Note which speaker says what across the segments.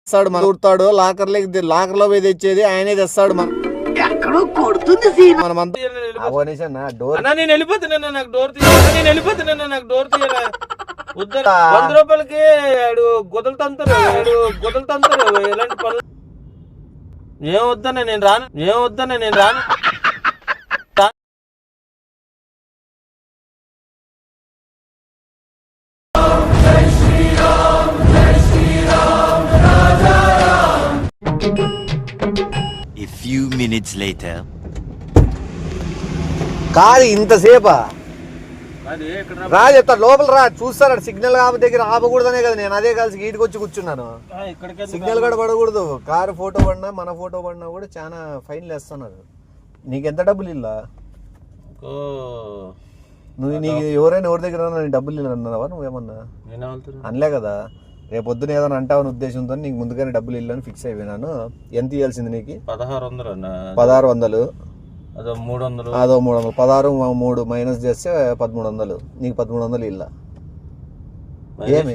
Speaker 1: తెస్తాడు మన ఊరుతాడు లాకర్ లో పోయి తెచ్చేది ఆయనే తెస్తాడు
Speaker 2: నేను వెళ్ళిపోతున్నా నాకు డోర్ తీయాలి 100 రూపాయలకి గొదలుతంతారు ఎలాంటి పనులు ఏమొద్దన్నా నేను రాను
Speaker 3: A few minutes later.
Speaker 1: కాదు ఇంతసేపా చెప్తా లోపల రా చూస్తాడు సిగ్నల్ దగ్గర ఆపకూడదనే కదా నేను అదే కలిసి గీటికి వచ్చి కూర్చున్నాను. సిగ్నల్ కూడా పడకూడదు. కారు ఫోటో పడినా మన ఫోటో పడినా కూడా చాలా ఫైన్లు వేస్తున్నారు. నీకు ఎంత డబ్బులు ఇల్లా? నువ్వు నీకు ఎవరైనా ఎవరి దగ్గర డబ్బులు ఇల్లు అన్నావా? నువ్వేమన్నా అనలే కదా. రేపు పొద్దున ఏదైనా అంటావని ఉద్దేశంతో నీకు ముందుగానే డబ్బులు ఇల్లని ఫిక్స్ అయిపోయినాను. ఎంత ఇవ్వాల్సింది నీకు? 1600. అదో 300. 16 3 మైనస్ చేస్తే 1300. నీకు 1300 ఇల్లా? ఏమి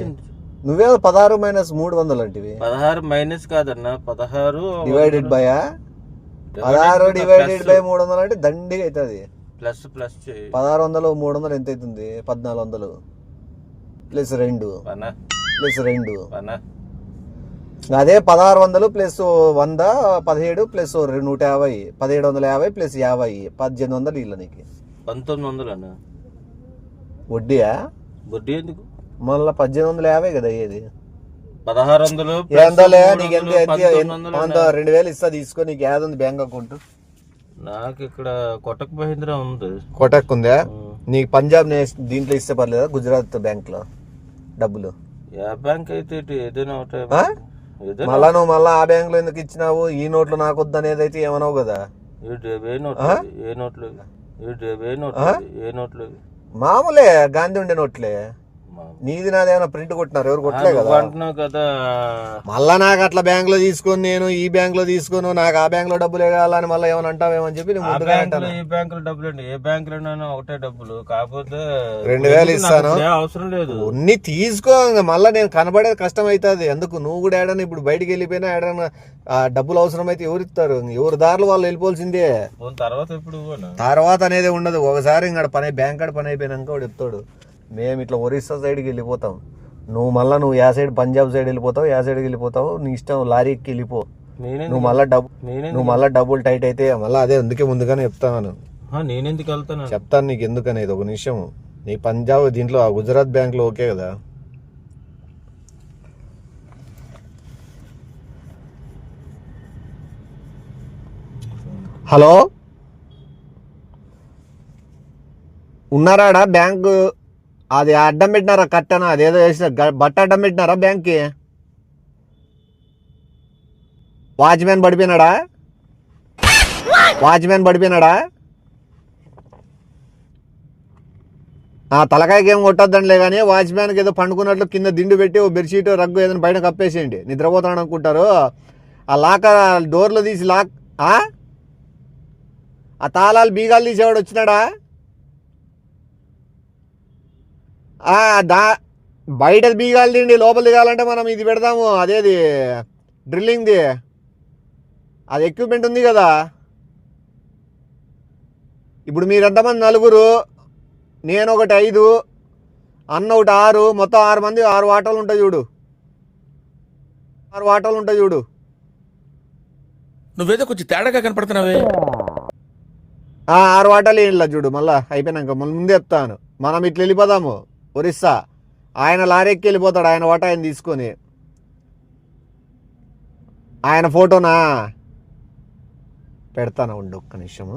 Speaker 1: నువ్వే 16 మైనస్ 300 అంటివి?
Speaker 2: 16 మైనస్ కాదన్నా 16
Speaker 1: డివైడెడ్ బై 16 డివైడెడ్ బై 300 అంటే దండిగా అవుతుంది.
Speaker 2: ప్లస్
Speaker 1: 1600 300 ఎంత అవుతుంది? 1400 ప్లస్ 2 ప్లస్ 2 అదే 1600 ప్లస్ 100 17 ప్లస్ 150 1750 ప్లస్ 50 1800 ఇల్లు నీకు.
Speaker 2: 1900 అన్న
Speaker 1: వడ్డీయా?
Speaker 2: వడ్డీ ఎందుకు
Speaker 1: మళ్ళీ 1850 కదా అయ్యేది.
Speaker 2: 1600
Speaker 1: నీకు ఎంత 2000 ఇస్తా తీసుకో. నీకు ఏదుంది బ్యాంక్ అకౌంట్?
Speaker 2: నాకు ఇక్కడ కొటక్ మహీంద్రా ఉంది.
Speaker 1: కొటక్ ఉందా? నీకు పంజాబ్ దీంట్లో ఇస్తే పర్లేదా? గుజరాత్ బ్యాంక్ లో డబ్బులు
Speaker 2: ఏ బ్యాంక్ అయితే ఏదైనా
Speaker 1: మళ్ళా నువ్వు మళ్ళా ఆ బ్యాంక్ లో ఎందుకు ఇచ్చినావు? ఈ నోట్లు నాకు వద్దు అనేది అయితే ఏమన్నావు కదా.
Speaker 2: ఏ నోట్లు
Speaker 1: మామూలే గాంధీ ఉండే నోట్లే. నీది నాది ఏమైనా ప్రింట్ కొట్టినారు? ఎవరు కొట్టలే
Speaker 2: కదా.
Speaker 1: మళ్ళా నాకు అట్లా బ్యాంక్ లో తీసుకొని నేను ఈ బ్యాంక్ లో తీసుకోను నాకు ఆ బ్యాంక్ లో డబ్బులే కావాలని మళ్ళీ ఏమైనా అంటావేమని చెప్పి
Speaker 2: ఈ బ్యాంక్ లో డబ్బులు అండి. ఏ బ్యాంక్ లో ఒకటే డబ్బులు కాకపోతే
Speaker 1: 2000 ఇస్తాను
Speaker 2: అవసరం లేదు.
Speaker 1: ఉన్ని తీసుకో. మళ్ళీ నేను కనబడేది కష్టం అవుతుంది. ఎందుకు నువ్వు కూడా ఏడన్నా ఇప్పుడు బయటకు వెళ్ళిపోయినా ఏడన్నా డబ్బులు అవసరం అయితే ఎవరు ఇస్తారు? ఎవరి దారిలో వాళ్ళు వెళ్ళిపోవాల్సిందే. తర్వాత అనేది ఉండదు. ఒకసారి ఇంకా బ్యాంక్ కాడ పని అయిపోయినాక వాడు చెప్తాడు మేము ఇట్లా ఒరిస్సా సైడ్కి వెళ్ళిపోతాం. నువ్వు యా సైడ్ పంజాబ్ సైడ్ వెళ్ళిపోతావు, యా సైడ్కి వెళ్ళిపోతావు, నీ ఇష్టం. లారీకి వెళ్ళిపో. నువ్వు మళ్ళీ డబ్బులు టైట్ అయితే మళ్ళీ అదే అందుకే ముందుగానే చెప్తాను.
Speaker 2: నేనెందుకు వెళ్తాను
Speaker 1: చెప్తాను నీకు ఎందుకనేది. ఒక నిమిషం. నీ పంజాబ్ దీంట్లో గుజరాత్ బ్యాంక్ లో ఓకే కదా? హలో ఉన్నారాడా? బ్యాంకు అది అడ్డం పెట్టినారా? కట్టనా అదేదో వేసిన బట్ట అడ్డం పెట్టినారా బ్యాంక్కి? వాచ్మెన్ పడిపోయినాడా? తలకాయకి ఏం కొట్టొద్దండిలే కానీ వాచ్మెన్కి ఏదో పండుకున్నట్లు కింద దిండు పెట్టి ఓ బెడ్షీట్ రగ్గు ఏదైనా బయట కప్పేసేయండి. నిద్రపోతాడు అనుకుంటారు. ఆ లాకర్ డోర్లు తీసి ఆ తాళాలు బీగాలు తీసేవాడు వచ్చినాడా? బయట బీగాలు తిండి లోపల దిగాలంటే మనం ఇది పెడదాము. అదేది డ్రిల్లింగ్ది అది ఎక్విప్మెంట్ ఉంది కదా. ఇప్పుడు మీరు ఎంతమంది? 4, నేను ఒకటి 5, అన్న ఒకటి 6, మొత్తం 6 మంది. 6 వాటాలు ఉంటాయి చూడు. 6 వాటాలు ఉంటాయి చూడు.
Speaker 4: నువ్వేదో కొంచెం తేడాగా కనపడుతున్నావే.
Speaker 1: 6 వాటాలు ఏం చూడు. మళ్ళీ అయిపోయినాక ముందే చెప్తాను. మనం ఇట్లా వెళ్ళిపోదాము ఒరిస్సా. ఆయన లారీ ఎక్కి వెళ్ళిపోతాడు. ఆయన వాటా ఆయన తీసుకొని. ఆయన ఫోటోనా పెడతాను ఉండు ఒక్క నిమిషము.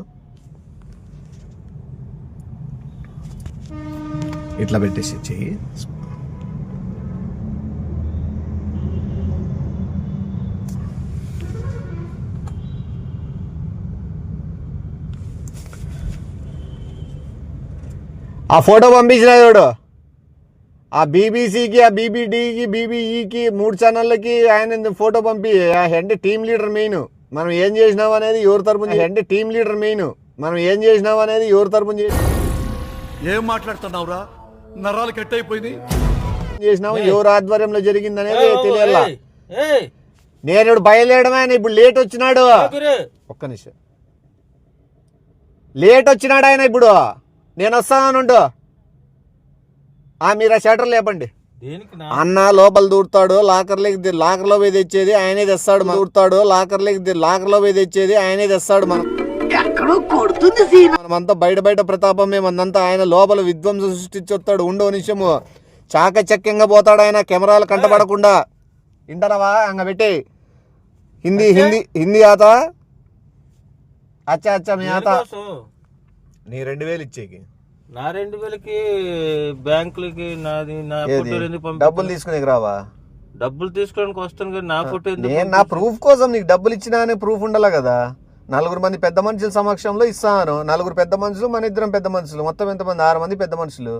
Speaker 1: ఇట్లా పెట్టేసి చెయ్యి. ఆ ఫోటో పంపించిన చూడు. ఆ బీబీసీకి, ఆ బీబీడీకి, బీబీఈకి 3 ఛానళ్ళకి ఆయన ఫోటో పంపి. Head team leader main. మనం ఏం చేసినాం అనేది ఎవరి తరపున
Speaker 4: ఏం మాట్లాడుతున్నావురా? నరాలు కట్ అయిపోయింది.
Speaker 1: చేసినాము ఎవరు ఆధ్వర్యంలో జరిగింది అనేది తెలియాల. నేను ఇప్పుడు బయలుదేరడమే, ఇప్పుడు లేట్ వచ్చినాడు. ఒక్క నిమిషం, లేట్ వచ్చినాడు ఆయన. ఇప్పుడు నేను వస్తానుండు. మీరు ఆ షటర్ లేపండి. అన్న లోపల దూడతాడు, లాకర్లో పోయి తెచ్చేది ఆయనే తెస్తాడు. దూడతాడు లాకర్లో పోయి తెచ్చేది ఆయనే తెస్తాడు. మనమంతా బయట ప్రతాపం మేమంతా. ఆయన లోపల విధ్వంసం సృష్టించొస్తాడు. ఉండో నిమిషము చాకచక్యంగా పోతాడు ఆయన, కెమెరాలు కంటపడకుండా. వింటారావా? అంగ పెట్టి హిందీ ఆత అచ్చా మీ ఆత. నీ 2000 ఇచ్చేకి,
Speaker 2: నా 2000కి బ్యాంకులకి నాది నా ఫోటో ఎందుకు
Speaker 1: డబ్బులు తీసుకునేకి రావా?
Speaker 2: డబ్బులు తీసుకోవడానికి వస్తాను కానీ నా ఫోటో ఎందుకు?
Speaker 1: నేను నా ప్రూఫ్ కోసం నీకు డబ్బులు ఇచ్చినా అనే ప్రూఫ్ ఉండాలి కదా. 4 మంది పెద్ద మనుషుల సమక్షంలో ఇస్తాను. 4 పెద్ద మనుషులు, మన 2 పెద్ద మనుషులు, మొత్తం ఎంతమంది? 6 మంది పెద్ద మనుషులు.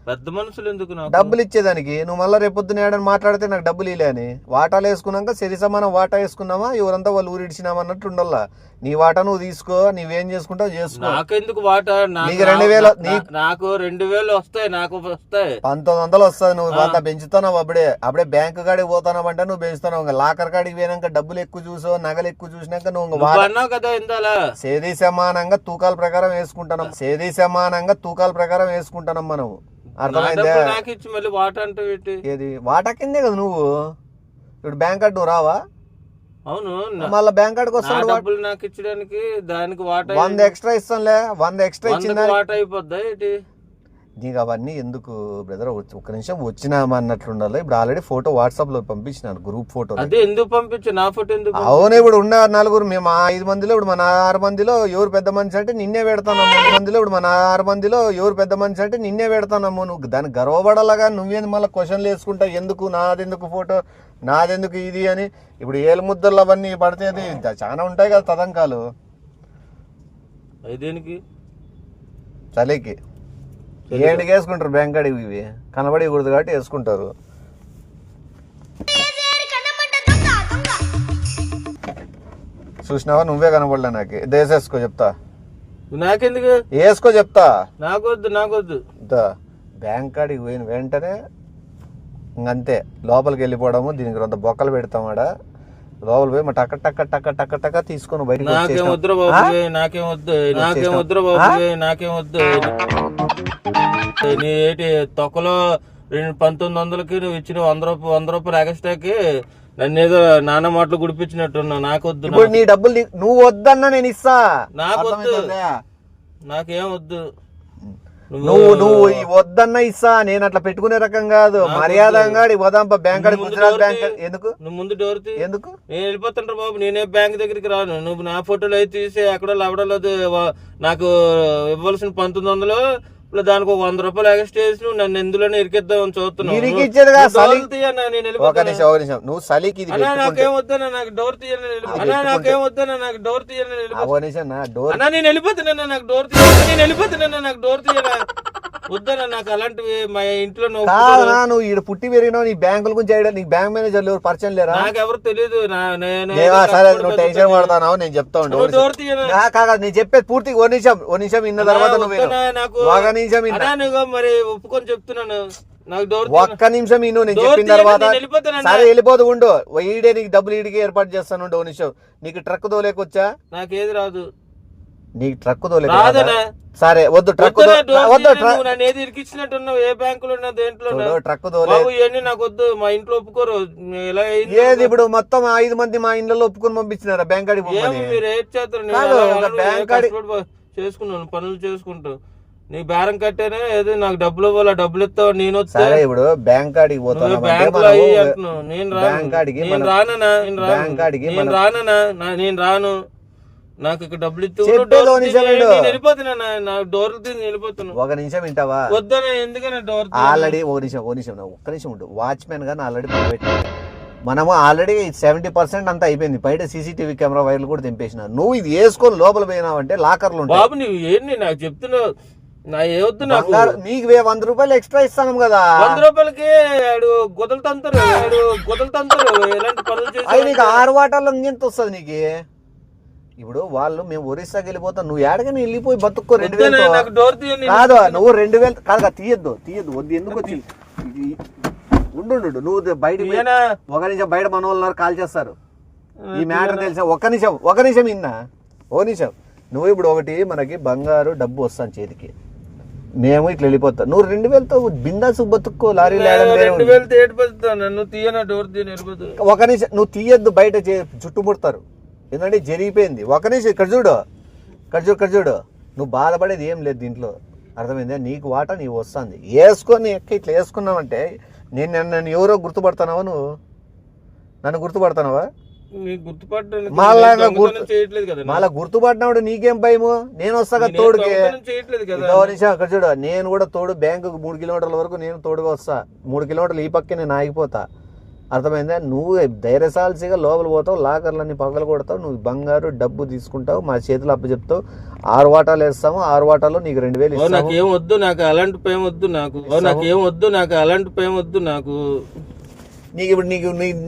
Speaker 2: పెద్ద మనుషులు ఎందుకు
Speaker 1: డబ్బులు ఇచ్చేదానికి? నువ్వు మళ్ళీ రేపొద్దున ఏడని మాట్లాడితే నాకు డబ్బులు ఇలే అని. వాటాలు వేసుకున్నాక సరి సమానం వాటా వేసుకున్నామా, ఎవరంతా వాళ్ళు ఊరిడిచినామా అన్నట్టు ఉండాలా. నీ వాటా నువ్వు తీసుకో, నువ్వేం చేసుకుంటావు చేసుకో.
Speaker 2: నాకెందుకు వాటా?
Speaker 1: నీకు 2000,
Speaker 2: నాకు 2000 వస్తాయి. నాకు వస్తాయి
Speaker 1: 1900 వస్తుంది. నువ్వు వంద పెంచుతున్నావు. అప్పుడే బ్యాంకు కాడికి పోతున్నావు అంటే నువ్వు పెంచుతున్నావు. ఇంకా లాకర్ కాడికి పోయినాక డబ్బులు ఎక్కువ చూసావు, నగలు ఎక్కువ చూసినాక నువ్వు
Speaker 2: అన్నావు కదా ఇందాలా.
Speaker 1: సేది సమానంగా తూకాల ప్రకారం వేసుకుంటున్నాం. మనం. అర్థమైందే?
Speaker 2: నాకు ఇచ్చి మళ్ళీ వాటా అంటే
Speaker 1: ఏది వాటా కిందే కదా నువ్వు. ఇప్పుడు బ్యాంక్ కార్డు నువ్వు రావా?
Speaker 2: అవును,
Speaker 1: మళ్ళీ బ్యాంక్ కార్డుకి వస్తాను.
Speaker 2: డబ్బులు నాకు ఇచ్చడానికి దానికి వాటా
Speaker 1: 100 ఎక్స్ట్రా ఇస్తానులే. 100 ఎక్స్ట్రా ఇచ్చిన
Speaker 2: వాటా అయిపోద్దా ఏంటి?
Speaker 1: నీకు అవన్నీ ఎందుకు బ్రదర్? ఒక్క నిమిషం వచ్చినామా అన్నట్లు ఉండాలి. ఇప్పుడు ఆల్రెడీ ఫోటో వాట్సాప్ లో పంపించినాను, గ్రూప్ ఫోటో.
Speaker 2: అదే ఎందుకు పంపించు? నా ఫోటో ఎందుకు?
Speaker 1: అవును, ఇప్పుడు ఉన్న 4 మేము 5 మందిలో ఇప్పుడు మన 6 మందిలో ఎవరు పెద్ద మనిషి అంటే నిన్నే పెడతానమ్ము. 5 మందిలో ఇప్పుడు మన 6 మందిలో ఎవరు పెద్ద మనిషి అంటే నిన్నే పెడతానమ్ము. నువ్వు దానికి గర్వపడాలగా. నువ్వేంది మళ్ళీ క్వశ్చన్లు వేసుకుంటావు? ఎందుకు నాదెందుకు ఫోటో, నాదెందుకు ఇది అని. ఇప్పుడు ఏలు ముద్దలు అవన్నీ పడితే అది చాలా ఉంటాయి కదా తదంకాలు.
Speaker 2: దేనికి?
Speaker 1: చలికి ఏంటికి వేసుకుంటారు బ్యాంక్ కాడికి. ఇవి కనబడకూడదు కాబట్టి వేసుకుంటారు. చూసినావా? నువ్వే కనబడలే నాకు. దేసేసుకో చెప్తా.
Speaker 2: నాకెందుకు?
Speaker 1: వేసుకో చెప్తా.
Speaker 2: నాకొద్దు.
Speaker 1: బ్యాంక్ కాడికి పోయిన వెంటనే ఇంకంతే లోపలికి వెళ్ళిపోవడము. దీనికి 2 బొక్కలు పెడతామాడ. లోపల పోయి మా టక్క టక్క టక్క టక్క టక్క తీసుకొని బయట.
Speaker 2: నాకేం వద్దు బాబు, నాకేం వద్దు. నీ ఏంటి తొక్కలో 1900కి నువ్వు ఇచ్చిన 100 రూపాయలు ఎక్స్ట్రాకి నన్ను ఏదో నాన్న మాటలు గుడిపించినట్టున్నావు. నాకొద్దు.
Speaker 1: నీ డబ్బులు నువ్వు వద్దన్నా నేను ఇస్తా.
Speaker 2: నాకొద్దు, నాకేం వద్దు.
Speaker 1: నువ్వు వద్దన్నా ఇస్తా. నేను అట్లా పెట్టుకునే రకం కాదు. మర్యాదంగా పోదాంపా బ్యాంక్ కాడికి. గుజరాత్ బ్యాంక్. ఎందుకు?
Speaker 2: నువ్వు ముందు డోర్ తీ.
Speaker 1: ఎందుకు?
Speaker 2: నేను వెళ్ళిపోతుంటా బాబు. నేనే బ్యాంక్ దగ్గరికి రాను. నువ్వు నా ఫోటోలు అయితే తీసి ఎక్కడో లవడలేదు. నాకు ఇవ్వాల్సిన 1900 దానికి 100 రూపాయలు ఎక్స్ట్రా చేసి నువ్వు నన్ను ఎందులోనే ఇరికిద్దామని చూస్తున్నావు.
Speaker 1: నువ్వు సలీకి
Speaker 2: నాకేం వద్దన్నా నాకు డోర్ తీయని. నాకేం వద్దన్నా నాకు డోర్ తీయని. నేను వెళ్ళిపోతున్నా. నాకు డోర్ తీయనా వద్దన్నా. నాకు అలాంటివి మా ఇంట్లో
Speaker 1: నువ్వు ఈడ పుట్టి పెరిగినావు. నీ బ్యాంకుల గురించి ఐడియా. నీకు బ్యాంక్ మేనేజర్లు ఎవరు పరిచయం లేరా?
Speaker 2: నాకెవరు తెలియదు.
Speaker 1: నువ్వు టెన్షన్ పడతావు. నేను చెప్తా ఉంటాను. నేను చెప్పేది పూర్తి 1 నిమిషం విన్న తర్వాత
Speaker 2: మరి ఒప్పుకొని చెప్తున్నాను. నాకు డోర్
Speaker 1: 1 నిమిషం విను. నేను చెప్పిన తర్వాత సరే వెళ్ళిపోతు ఉండు. ఈడే నీకు డబ్బులు ఈడికి ఏర్పాటు చేస్తాను. 1 నిమిషం. నీకు ట్రక్ తోలేకొచ్చా?
Speaker 2: నాకేది రాదు.
Speaker 1: నీకు ట్రక్ తోలే సరే వద్దు. ట్రక్
Speaker 2: ఏది ఇరికిచ్చినట్టున్నావు? ఏ బ్యాంకులో దేంట్లో
Speaker 1: ట్రక్ తోలే
Speaker 2: నాకు వద్దు. మా ఇంట్లో ఒప్పుకోరు.
Speaker 1: ఏది ఇప్పుడు మొత్తం 5 మంది మా ఇంట్లో ఒప్పుకొని పంపించినారా బ్యాంక్ కాడికి?
Speaker 2: మీరు ఏం చేస్తారు? చేసుకున్నాను, పనులు చేసుకుంటూ నీ బేరం కట్టానే. ఏదో నాకు డబ్బులు ఇవ్వాలి, డబ్బులు ఇస్తావు. నేను వస్తా.
Speaker 1: ఇప్పుడు బ్యాంక్ కాడికి పోతాను.
Speaker 2: నేను రాను. నాకు ఇక్కడ డబ్బులు ఇస్తూ వెళ్ళిపోతున్నా. నాకు డోర్లు తీసి వెళ్ళిపోతున్నా.
Speaker 1: 1 నిమిషం వింటావా?
Speaker 2: వద్దనే. ఎందుకన్నా డోర్
Speaker 1: ఆల్రెడీ 1 నిమిషం ఉండు. వాచ్మెన్ గాని ఆల్రెడీ పెట్టి మనము ఆల్రెడీ 70% అంతా అయిపోయింది. బయట సీసీటీవీ కెమెరా వైర్లు కూడా తెంపేసిన. నువ్వు ఇది వేసుకొని లోపల పోయినావంటే లాకర్లు ఉంటాయి.
Speaker 2: బాబు నువ్వు ఏంటి నాకు చెప్తున్నావు? నా ఏవద్దు. నాకు
Speaker 1: నీకు 100 రూపాయలు ఎక్స్ట్రా ఇస్తాను కదా.
Speaker 2: 100 రూపాయలకి గుదలుతంతారు. ఎలాంటి పనులు చేసి
Speaker 1: నీకు 6 వాటాల్లో ఎంత వస్తుంది నీకు? ఇప్పుడు వాళ్ళు మేము ఒరిస్సాకి వెళ్ళిపోతాం. నువ్వు ఏడగానే వెళ్ళిపోయి బతుక్కో.
Speaker 2: 2000
Speaker 1: కాదు. నువ్వు 2000 కాదు. తీయద్దు వద్దు. ఎందుకు వచ్చి ఉండు. నువ్వు బయట 1 నిమిషం బయట మన వాళ్ళు కాల్ చేస్తారు. ఈ మ్యాటర్ తెలిసా? ఒక నిమిషం ఇన్నా, ఓ నిమిషం. నువ్వు ఇప్పుడు ఒకటి మనకి బంగారు డబ్బు వస్తాను చేతికి, మేము ఇట్లా వెళ్ళిపోతాం, నువ్వు 2000తో బిందాసు బతుక్కో. లారీ
Speaker 2: 2000 ఏడు బతుకుతాను, నువ్వు తీయనా డోర్ తీయని వెళ్ళిపోతుంది.
Speaker 1: ఒక నిమిషం నువ్వు తీయద్దు, బయట చుట్టుముడతారు, ఎందుకంటే జరిగిపోయింది. ఒక నిమిషం ఇక్కడ చూడు, నువ్వు బాధపడేది ఏం లేదు దీంట్లో, అర్థమైందా? నీకు వాటా నీవు వస్తుంది, వేసుకొని ఇట్లా వేసుకున్నావంటే నన్ను ఎవరో గుర్తుపడతానావా? నువ్వు నన్ను గుర్తుపడతానావా? మళ్ళా గుర్తుపట్టినప్పుడు నీకేం భయము? నేను వస్తా కదా తోడుకి. అక్కడ చూడు, నేను కూడా తోడు, బ్యాంకు 3 కిలోమీటర్ల వరకు నేను తోడుగా వస్తా, 3 కిలోమీటర్లు ఈ పక్కే నేను ఆగిపోతా, అర్థమైందా? నువ్వు ధైర్యసాల్సిగా లోపల పోతావు, లాకర్లన్నీ పగలు కొడతావు, నువ్వు బంగారు డబ్బు తీసుకుంటావు, మా చేతులు అప్పు చెప్తావు, 6 వాటాలు వేస్తాము, 6 వాటాల్లో నీకు 2000 ఇస్తాము.
Speaker 2: నాకేం వద్దు, నాకు అలాంటి పేం వద్దు, అలాంటి పేం వద్దు నాకు.
Speaker 1: నీకు ఇప్పుడు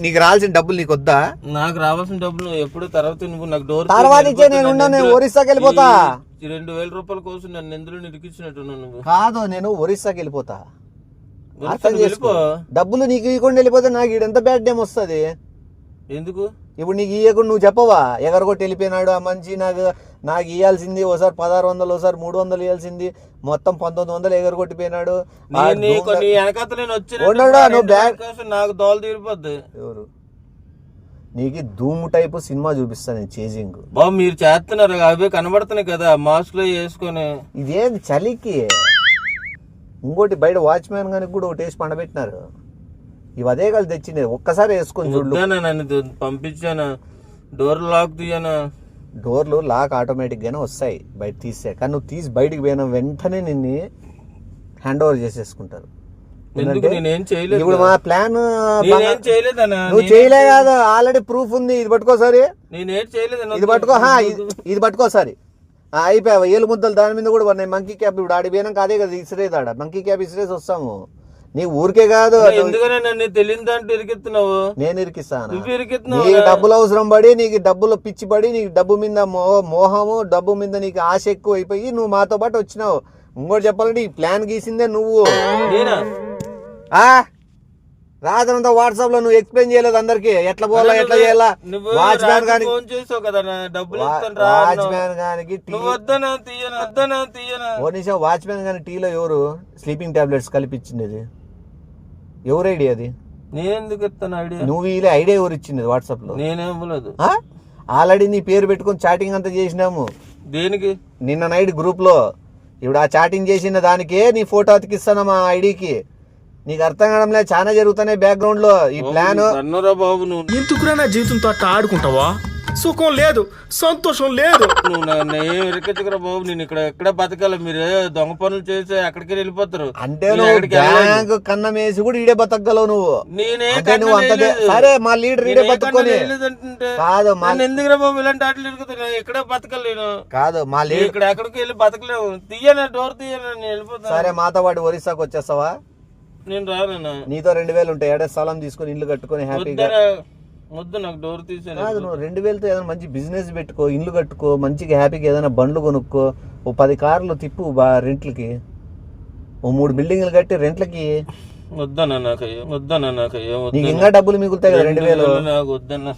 Speaker 1: నీకు రావాల్సిన డబ్బులు నీకు వద్దా?
Speaker 2: నాకు రావాల్సిన డబ్బులు నువ్వు ఎప్పుడు తర్వాత, నువ్వు నాకు డోర్
Speaker 1: తర్వాత ఇచ్చే, నేను ఒరిస్సాకి వెళ్ళిపోతా.
Speaker 2: 2000 రూపాయల కోసం నన్ను ఎందులో నిరికించినట్టు నువ్వు.
Speaker 1: కాదు, నేను ఒరిస్సాకి వెళ్ళిపోతా, అర్థం చేసుకో. డబ్బులు నీకు ఇవ్వకుండా వెళ్ళిపోతే నాకు ఎంత బ్యాడ్ టైం వస్తుంది.
Speaker 2: ఎందుకు
Speaker 1: ఇప్పుడు నీకు ఇవ్వకుండా నువ్వు చెప్పవా? ఎగరగొట్టి వెళ్ళిపోయినాడు ఆ మంచి, నాకు ఇవ్వాల్సింది ఒకసారి 1600, ఒకసారి 300 ఇవ్వాల్సింది, మొత్తం 1900 ఎగరగొట్టిపోయినాడు.
Speaker 2: నాకు దోల తీరిపోద్ది.
Speaker 1: ఎవరు? నీకు ధూమ్ టైప్ సినిమా చూపిస్తా నేను, చేజింగ్.
Speaker 2: బాబు మీరు చేస్తున్నారు, అవే కనబడుతున్నాయి కదా మాస్క్ లో వేసుకొని.
Speaker 1: ఇదేంది చలికి? ఇంకోటి బయట వాచ్మ్యాన్ గాని కూడా ఒకటి వేసి పండబెట్టినారు, ఇవి అదే కలిసి తెచ్చింది, ఒక్కసారి వేసుకొని చూడు.
Speaker 2: నన్ను పంపించాను, డోర్ లాక్ తీయనా?
Speaker 1: డోర్లు లాక్ ఆటోమేటిక్ గానే వస్తాయి బయట తీస్తే, కానీ నువ్వు తీసి బయటికి పోయిన వెంటనే నిన్ను హ్యాండ్ ఓవర్ చేసేసుకుంటారు. ఇప్పుడు మా ప్లాన్ నువ్వు చేయలే కాదు, ఆల్రెడీ ప్రూఫ్ ఉంది, ఇది పట్టుకోసారి, ఇది పట్టుకో, ఇది పట్టుకోసారి అయిపోయావు. ఏలు ముద్దలు దాని మీద కూడా ఉన్నాయి, మంకీ క్యాప్. ఇప్పుడు ఆడి పోయినాక అదే కదా ఇసిరేది, ఆడ మంకీ క్యాప్ ఇసిరేసి వస్తాము. నీ ఊరికే కాదు, నేను ఇరికిస్తాను. నీకు డబ్బులు అవసరం పడి, నీకు డబ్బులు పిచ్చి పడి, నీకు డబ్బు మీద మోహము, డబ్బు మీద నీకు ఆశ ఎక్కువ అయిపోయి నువ్వు మాతో పాటు వచ్చినావు. ఇంకోటి చెప్పాలంటే ఈ ప్లాన్ గీసిందే నువ్వు. రాత్రంతా వాట్సాప్ లో నువ్వు ఎక్స్ప్లెయిన్ చేయలేదు అందరికి, ఎట్లా పోవాలా ఎట్లా చేయాలా. వాచ్మ్యాన్ గాని వాచ్మ్యాన్ గాని టీలో ఎవరు స్లీపింగ్ టాబ్లెట్స్ కలిపిచ్చింది? ఎవరు ఐడియా అది?
Speaker 2: నేనెందుకు ఇస్తాను ఐడియా?
Speaker 1: నువ్వు ఇలా ఐడియా ఎవరు ఇచ్చింది వాట్సాప్ లో?
Speaker 2: నేనేమలేదు.
Speaker 1: ఆల్రెడీ నీ పేరు పెట్టుకుని చాటింగ్ అంతా చేసినాము.
Speaker 2: దేనికి?
Speaker 1: నిన్న నైట్ గ్రూప్ లో. ఇప్పుడు ఆ చాటింగ్ చేసిన దానికే నీ ఫోటో అతికిస్తాను మా ఐడికి. నీకు అర్థం కావడం లేదు, చాలా జరుగుతున్నాయి బ్యాక్గ్రౌండ్ లో ఈ ప్లాన్.
Speaker 2: బాబు నువ్వు
Speaker 4: ఎందుకురా నా జీవితంతో అట్లా ఆడుకుంటావా? సుఖం లేదు, సంతోషం లేదు.
Speaker 2: నువ్వు ఏం ఇరకెచ్చుకురా బాబు, నేను ఎక్కడ బతకాలి? మీరు దొంగ పనులు చేసి అక్కడికి వెళ్ళిపోతారు
Speaker 1: అంటే బ్యాంకు కన్నం వేసి కూడా ఈడే బతకగలవు నువ్వు. నువ్వు అంత సరే, మా లీడర్ ఈడే బతుకొని కాదు,
Speaker 2: ఎందుకురా బాబు ఇలాంటి ఆటలు ఇరుగుతున్నా? ఎక్కడ బతకాలి నేను?
Speaker 1: కాదు మా లీడర్
Speaker 2: ఇక్కడ ఎక్కడికి వెళ్ళి బతకలేవు. తీయనా డోర్ తీయనా, నేను వెళ్ళిపోతాను.
Speaker 1: సరే మాతో పాటు ఒరిస్సాకి వచ్చేస్తావా?
Speaker 2: నేను రానన్నా.
Speaker 1: నీతో 2000 ఉంటాయి, ఏడా స్థలం తీసుకుని ఇల్లు కట్టుకుని హ్యాపీగా.
Speaker 2: వద్దు నాకు డోర్ తీసే.
Speaker 1: కాదు, నువ్వు 2000తో ఏదైనా మంచి బిజినెస్ పెట్టుకో, ఇల్లు కట్టుకో, మంచిగా హ్యాపీగా ఏదైనా బండ్లు కొనుక్కో, ఓ 10 కార్లు తిప్పు రెంట్లకి, ఓ 3 బిల్డింగ్లు కట్టి రెంట్లకి.
Speaker 2: వద్దన్నా నాకు,
Speaker 1: నీకు ఇంకా డబ్బులు మిగులుతాయి కదా 2000.
Speaker 2: నాకు వద్దన్నా,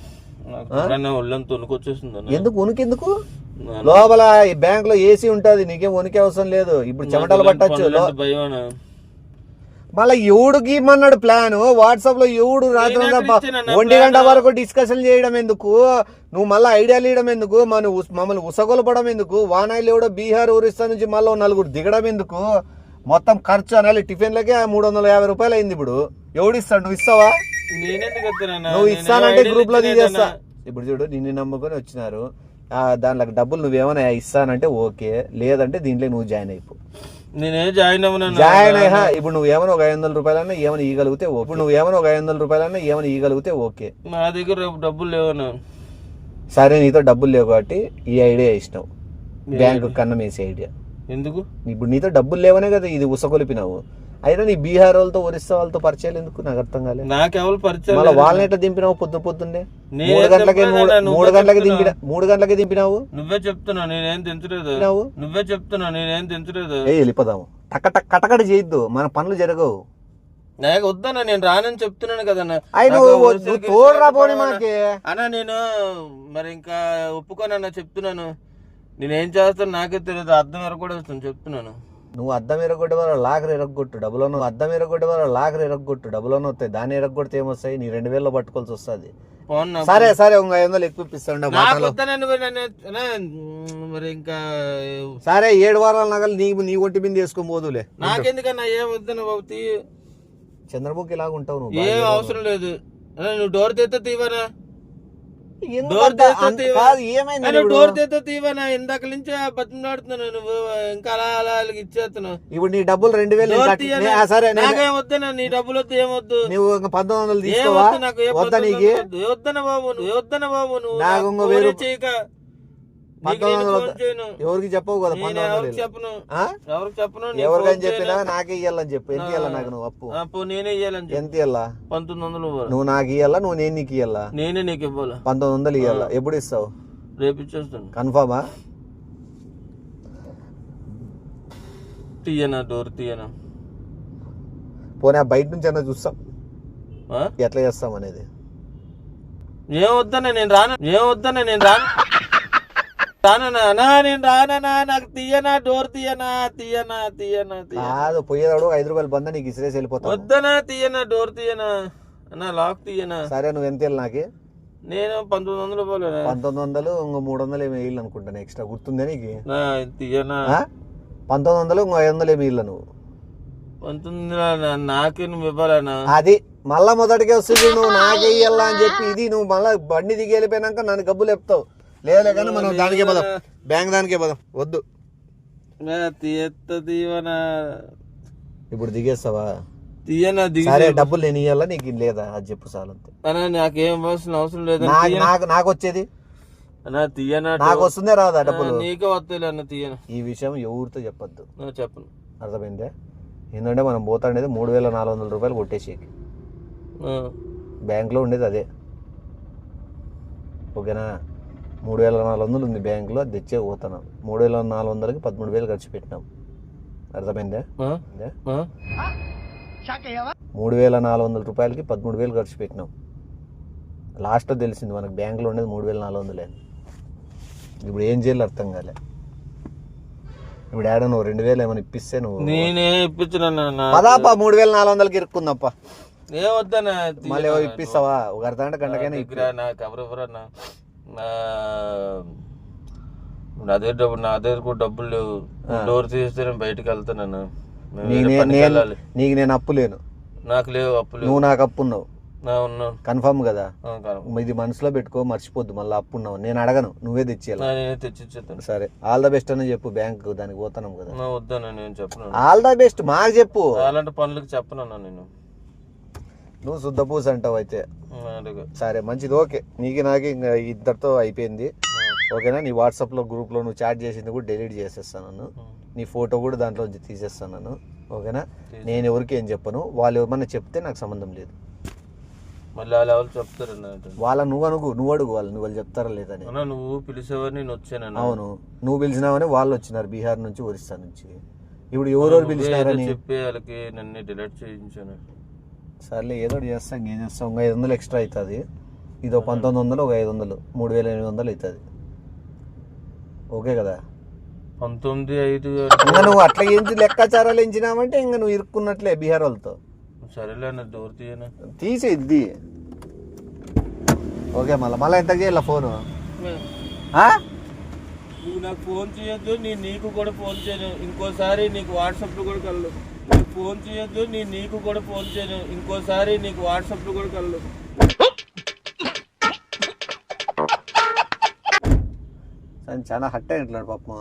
Speaker 2: ఒళ్ళంతా వణుకొచ్చేస్తుంది.
Speaker 1: ఎందుకు వణుకెందుకు? లోపల ఈ బ్యాంక్ లో ఏసీ ఉంటది, నీకేం వణికే అవసరం లేదు. ఇప్పుడు చెమటలు పట్టచ్చు. మళ్ళీ ఎవడుకి ఇమ్మన్నాడు ప్లాన్? వాట్సాప్ లో ఎవడు రాత్రి 1 గంట వరకు డిస్కషన్ చేయడం ఎందుకు? నువ్వు మళ్ళీ ఐడియాలు ఇవ్వడం ఎందుకు? మమ్మల్ని ఉసగొలపడం ఎందుకు? వానాయిలు ఎవడో బీహార్ ఒరిస్సా నుంచి మళ్ళీ 4 దిగడం ఎందుకు? మొత్తం ఖర్చు అనాలి, టిఫిన్లకే 350 రూపాయలు అయింది. ఇప్పుడు ఎవడిస్తాడు? నువ్వు ఇస్తావా? నువ్వు ఇస్తానంటే గ్రూప్ లో తీసేస్తా. ఇప్పుడు చూడు, నిన్ను నమ్ముకొని వచ్చినారు, దాంట్లో డబ్బులు నువ్వేమైనా ఇస్తానంటే ఓకే, లేదంటే దీంట్లో నువ్వు జాయిన్ అయిపో.
Speaker 2: నేనే జాయిన్
Speaker 1: జాయిన్ అయ్యా. ఇప్పుడు నువ్వు ఏమైనా ఒక 500 రూపాయలన్నా ఏమైనా ఇవ్వగలిగితే ఓకే. ఇప్పుడు నువ్వు ఏమైనా ఒక 500 రూపాయలన్నా ఏమైనా ఇవ్వగలిగితే ఓకే.
Speaker 2: నా దగ్గర డబ్బులు లేవనా?
Speaker 1: సరే, నీతో డబ్బులు లేవు కాబట్టి ఈ ఐడియా ఇచ్చినావు, బ్యాంకు కన్నం వేసే ఐడియా.
Speaker 2: ఎందుకు?
Speaker 1: ఇప్పుడు నీతో డబ్బులు లేవనే కదా ఇది ఉసకొలిపినావు. అయినా నీ బీహార్ వాళ్ళతో ఒరిస్సా వాళ్ళతో పరిచయాలు ఎందుకు? నాకు అర్థం కాలేదు.
Speaker 2: నాకెవరు పరిచయం?
Speaker 1: మళ్ళీ వాళ్ళని ఎట్లా దింపినావు? పొద్దున్నే 3 గంటలకి దింపినావు.
Speaker 2: నువ్వే చెప్తున్నా, నేనేం దించలేదు. నువ్వే చెప్తున్నా, నేనేం దించలేదు.
Speaker 1: వెళ్ళిపోదాము. కటకట చేయొద్దు, మన పనులు జరగవు.
Speaker 2: నాకు వద్దన్నా, నేను రానని చెప్తున్నాను కదన్నా.
Speaker 1: నువ్వు తోడురా పోనీ మాకి
Speaker 2: అన్నా. నేను మరి ఇంకా ఒప్పుకోనన్నా, చెప్తున్నాను. నేనేం చేస్తాను నాకే తెలియదు, అర్థం వరకు కూడా వస్తాను చెప్తున్నాను.
Speaker 1: నువ్వు అద్దం ఎరగొట్టే వాళ్ళు లాకర్ ఎరగొట్టు డబ్బులను, అద్దం ఎరగొట్టే వాళ్ళు లాకర్ ఎరగొట్టు డబ్బులను వస్తాయి. దాన్ని ఎరగొడితే ఏమొస్తాయి? నీ 2000లో పట్టుకోవాల్సి వస్తుంది. సరే సరే, 500 ఎక్కువ ఇప్పిస్తాడు.
Speaker 2: మరి ఇంకా
Speaker 1: సరే 7 వారాల నగలు నీ ఒంటి మీద వేసుకొని పోదులే.
Speaker 2: నాకెందుకన్నా, ఏం వద్దన్నా బాబు.
Speaker 1: చంద్రముఖి లాగా ఉంటావు నువ్వు.
Speaker 2: ఏం అవసరం లేదు. నువ్వు డోర్ తెత్త తీవనా?
Speaker 1: డోర్ తెత్త
Speaker 2: తీవనా? ఇందాక నుంచి బతిమలాడుతున్నాను, నువ్వు ఇంకా అలా అలా ఇచ్చేస్తున్నావు.
Speaker 1: ఇప్పుడు నీ డబ్బులు 2000. సరే
Speaker 2: నాకేం వద్దన్నా, నీ డబ్బులు వద్దు, ఏమొద్దు.
Speaker 1: నువ్వు 1900 తీసుకోవా? వద్దా నీకు?
Speaker 2: వద్దన బాబు, వద్దన బాబు. నువ్వు
Speaker 1: నాకు
Speaker 2: చేయక
Speaker 1: 1900 ఎవరికి చెప్పవు కదా. 1900
Speaker 2: చెప్పను, ఎవరికి చెప్పను.
Speaker 1: ఎవరికని చెప్పినా నాకే ఇయ్యాలని చెప్పు. ఎంత ఇయ్యాల నాకు నువ్వు అప్పు?
Speaker 2: నేనే ఇయ్యాలని.
Speaker 1: ఎంత ఇయ్యాలా?
Speaker 2: 1900.
Speaker 1: నువ్వు నాకు ఇయ్యాలా? నువ్వు నేను నీకు ఇయ్యాలా?
Speaker 2: నేనే నీకు ఇవ్వాలా.
Speaker 1: 1900 ఇయ్యాలా? ఎప్పుడు ఇస్తావు?
Speaker 2: రేపు ఇచ్చేస్తాను.
Speaker 1: కన్ఫర్మా?
Speaker 2: తీయనా? డోర్ తీయనా?
Speaker 1: పోనీ బయట నుంచి అన్నా చూస్తాం ఎట్లా చేస్తాం అనేది.
Speaker 2: ఏం వద్దన్నా నేను రాను, ఏం వద్దన్నా నేను రాను, రానన్నా నేను రానన్నా. నాకు తీయనా? డోర్ తీయనా? తీయనా? తీయనా?
Speaker 1: కాదు, పోయేవాడు 5 రూపాయలు బంద నీకు ఇసిరేసి వెళ్ళిపోతావు.
Speaker 2: వద్దనా? తీయనా? డోర్ తీయనా అన్నా? లాక్ తీయనా?
Speaker 1: సరే, నువ్వు ఎంత వెళ్ళి నాకు?
Speaker 2: నేను 1900 రూపాయలు.
Speaker 1: 1900 ఇంకో 300 ఏమి వేయాలి అనుకుంటాను ఎక్స్ట్రా. గుర్తుందే నీకు?
Speaker 2: తీయనా?
Speaker 1: 1900 ఇంకో 500 ఏమి వేయాలి నువ్వు?
Speaker 2: 1900 నాకే నువ్వు ఇవ్వాలన్నా.
Speaker 1: అది మళ్ళా మొదటికే వస్తుంది. నువ్వు నాకే ఇయ్యాలా అని చెప్పి ఇది నువ్వు మళ్ళా బండి దిగి వెళ్ళిపోయినాక నన్ను గబ్బులు చెప్తావు. లేదా కానీ మనం దానికే పోదాం, బ్యాంక్ దానికే పోదాం. వద్దు.
Speaker 2: తీయనా?
Speaker 1: ఇప్పుడు దిగేస్తావా?
Speaker 2: తీయనా?
Speaker 1: సరే, డబ్బులు నేను ఇయ్యాలా నీకు? లేదా అది చెప్పు చాలు అంతే.
Speaker 2: నాకేం అవసరం లేదు.
Speaker 1: నాకు వచ్చేది
Speaker 2: తీయనా?
Speaker 1: నాకు వస్తుందే రాదా డబ్బులు?
Speaker 2: నీకే వస్తలే అన్న. తీయనా?
Speaker 1: ఈ విషయం ఎవరితో చెప్పొద్దు.
Speaker 2: చెప్పను.
Speaker 1: అర్థమైందే? ఏంటంటే మనం పోతాండేది 3400 రూపాయలు కొట్టేసి బ్యాంకులో ఉండేది అదే. ఓకేనా? 3400 ఉంది బ్యాంకులో, అది తెచ్చే పోతున్నాం. 3400కి 13,000 ఖర్చు పెట్టినాం. అర్థమైందే? 3400 రూపాయలకి 13,000 ఖర్చు పెట్టినాం. లాస్ట్లో తెలిసింది మనకు బ్యాంకులో ఉండేది 3400. ఇప్పుడు ఏం చేయాలి అర్థం కాలే. ఇప్పుడు ఏడా నువ్వు 2000 ఏమైనా ఇప్పిస్తే నువ్వు?
Speaker 2: నేనే ఇప్పించిన.
Speaker 1: పదాపా 3400కి ఇరుక్కుందప్ప.
Speaker 2: ఏ వద్దనా?
Speaker 1: మళ్ళీ ఇప్పిస్తావా? ఒక అర్ధగంట గంటకైనా ఇప్పిరా.
Speaker 2: నాకు ఎవరెవరన్నా అదే డబ్బులు, నా దగ్గర డబ్బులు లేవు. డోర్ తీస్తే నేను బయటకు వెళ్తాను.
Speaker 1: నీకు నేను అప్పు లేను.
Speaker 2: నాకు లేవు అప్పులు.
Speaker 1: నువ్వు నాకు అప్పు ఉన్నావు.
Speaker 2: ఉన్నాను.
Speaker 1: కన్ఫర్మ్ కదా? ఇది మనసులో పెట్టుకో, మర్చిపోద్దు. మళ్ళీ అప్పు ఉన్నావు. నేను అడగను, నువ్వే తెచ్చేయాలి.
Speaker 2: తెచ్చిచ్చేస్తాను.
Speaker 1: సరే, ఆల్ ద బెస్ట్ అని చెప్పు. బ్యాంక్ దానికి పోతాను కదా.
Speaker 2: వద్దాను, నేను చెప్పను.
Speaker 1: ఆల్ ద బెస్ట్ మాకు చెప్పు.
Speaker 2: అలాంటి పనులకు చెప్పనన్నా నేను.
Speaker 1: నువ్వు శుద్ధపూస అంటావు అయితే. సరే, మంచిది. ఓకే, నీకు నాకు ఇంకా ఇద్దరితో అయిపోయింది. ఓకేనా? నీ వాట్సాప్లో గ్రూప్లో నువ్వు చాట్ చేసింది కూడా డిలీట్ చేసేస్తాను. నీ ఫోటో కూడా దాంట్లో తీసేస్తాను. ఓకేనా? నేను ఎవరికి ఏం చెప్పను. వాళ్ళు ఏమన్నా చెప్తే నాకు సంబంధం లేదు.
Speaker 2: మళ్ళీ అలా వాళ్ళు చెప్తారు
Speaker 1: వాళ్ళ నువ్వు అడుగు వాళ్ళు చెప్తారా లేదని.
Speaker 2: నువ్వు పిలిచేవారు నేను వచ్చాను.
Speaker 1: అవును, నువ్వు పిలిచినావని వాళ్ళు వచ్చినారు బీహార్ నుంచి, ఒరిస్సా నుంచి. ఇప్పుడు ఎవరెవరు పిలిచినారని
Speaker 2: చెప్పి వాళ్ళకి నన్ను డిలీట్ చేయించాను.
Speaker 1: సర్లే, ఏదో చేస్తాం. ఏం చేస్తాం? 500 ఎక్స్ట్రా అవుతుంది. ఇదో 1900, ఒక 500, 3800 అవుతుంది. ఓకే కదా?
Speaker 2: 19,500.
Speaker 1: ఇంకా నువ్వు అట్లా ఏంచి లెక్కాచారాలు ఎంచినావంటే ఇంకా నువ్వు ఇరుక్కున్నట్లే బీహార్ వాళ్ళతో.
Speaker 2: సరేలే, డోర్ తీయనా?
Speaker 1: తీసేద్ది. ఓకే, మళ్ళీ ఎంత చేయాల ఫోను?
Speaker 2: నువ్వు నాకు ఫోన్ చేయొద్దు, నేను నీకు కూడా ఫోన్ చేయను. ఇంకోసారి నీకు వాట్సాప్లో కూడా కళ్ళు. ఫోన్ చేయొద్దు, నేను నీకు కూడా ఫోన్ చేయను. ఇంకోసారి నీకు వాట్సాప్లో కూడా కళ్ళు.
Speaker 1: చాలా హట్ అయినట్లు పాపం.